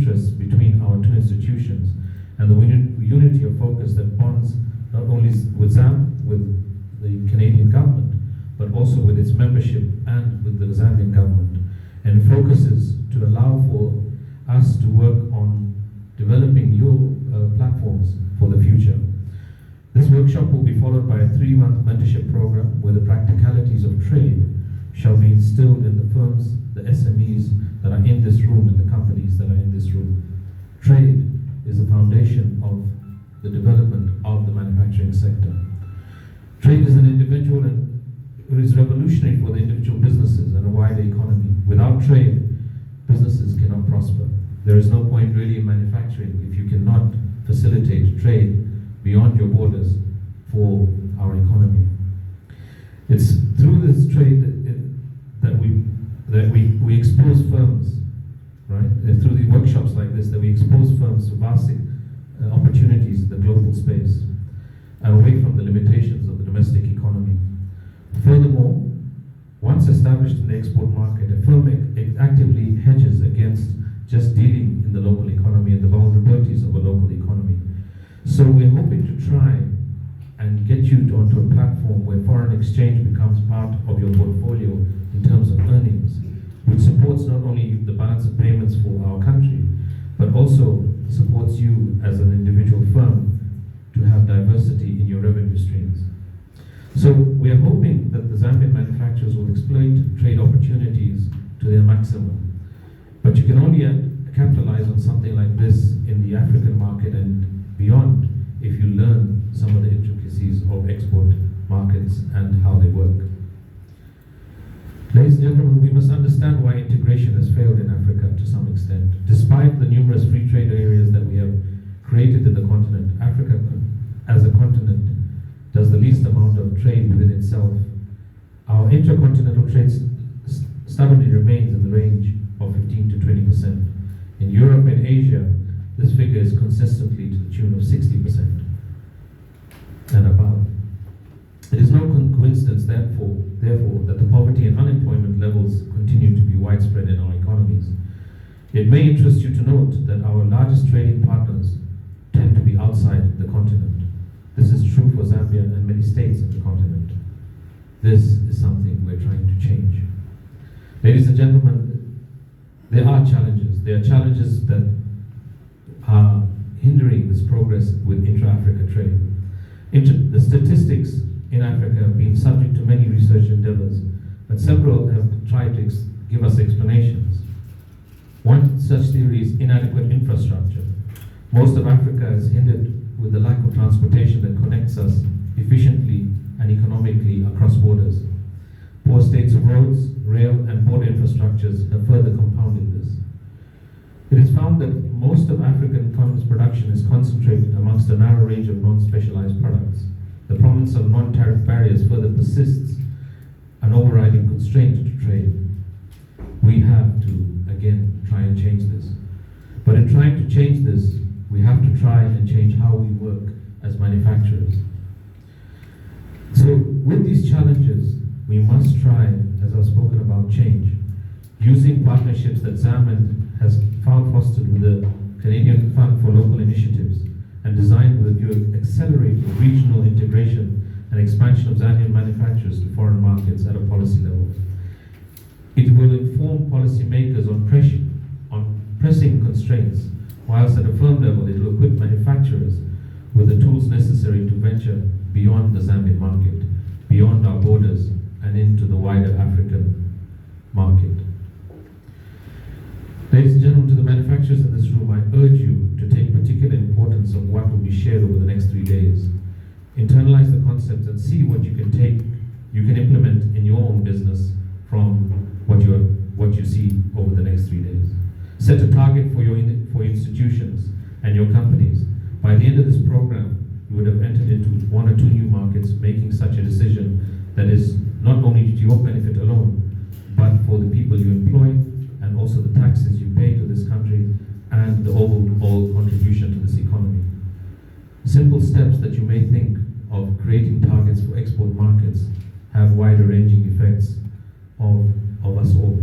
interests between our two institutions and the unity of focus that bonds not only with the Canadian government, but also with its membership and with the Zambian government, and focuses to allow for us to work on developing new platforms for the future. This workshop will be followed by a 3-month mentorship program where the practicalities of trade shall be instilled in the firms, the SMEs that are in this room and the companies that are in this room. Trade is the foundation of the development of the manufacturing sector. Trade is an individual and it is revolutionary for the individual businesses and a wider economy. Without trade, businesses cannot prosper. There is no point really in manufacturing if you cannot facilitate trade beyond your borders for our economy. It's through this trade that we expose firms, right? Through the workshops like this that we expose firms to vast opportunities in the global space and away from the limitations of the domestic economy. Furthermore, once established in the export market, a firm actively hedges against just dealing in the local economy and the vulnerabilities of a local economy. So we're hoping to try and get you onto a platform where foreign exchange becomes part of your portfolio in terms of earnings, which supports not only the balance of payments for our country, but also supports you as an individual firm to have diversity in your revenue streams. So we are hoping that the Zambian manufacturers will exploit trade opportunities to their maximum. But you can only capitalize on something like this in the African market and beyond if you learn some of the intricacies of export markets and how they work. Ladies and gentlemen, we must understand why integration has failed in Africa to some extent. Despite the numerous free trade areas that we have created in the continent, Africa as a continent does the least amount of trade within itself. Our intercontinental trade stubbornly remains in the range of 15 to 20%. In Europe and Asia, this figure is consistently to the tune of 60% and above. It is no coincidence, therefore, that the poverty and unemployment levels continue to be widespread in our economies. It may interest you to note that our largest trading partners tend to be outside the continent. This is true for Zambia and many states in the continent. This is something we're trying to change. Ladies and gentlemen, there are challenges. There are challenges that are hindering this progress with intra-Africa trade. The statistics in Africa have been subject to many research endeavors, but several have tried to give us explanations. One such theory is inadequate infrastructure. Most of Africa is hindered with the lack of transportation that connects us efficiently and economically across borders. Poor states of roads, rail, and border infrastructures have further compounded this. It is found that most of African economy's production is concentrated amongst a narrow range of non-specialized products. The prominence of non-tariff barriers further persists, an overriding constraint to trade. We have to, again, try and change this. But in trying to change this, we have to try and change how we work as manufacturers. So with these challenges, we must try, as I've spoken about, change. Using partnerships that Zambian has found fostered with the Canadian Fund for Local Initiatives and designed with a view of accelerating regional integration and expansion of Zambian manufacturers to foreign markets at a policy level. It will inform policymakers on pressing constraints, whilst at a firm level it will equip manufacturers with the tools necessary to venture beyond the Zambian market, beyond our borders, and into the wider African market. Ladies and gentlemen, to the manufacturers in this room, I urge you to take particular importance of what will be shared over the next 3 days. Internalize the concepts and see what you can implement in your own business from what you see over the next 3 days. Set a target for your institutions and your companies. By the end of this program, you would have entered into 1 or 2 new markets, making such a decision that is not only to your benefit alone, but for the people you employ, and also the taxes you pay to this country, and the overall contribution to this economy. Simple steps that you may think of creating targets for export markets have wider ranging effects of us all.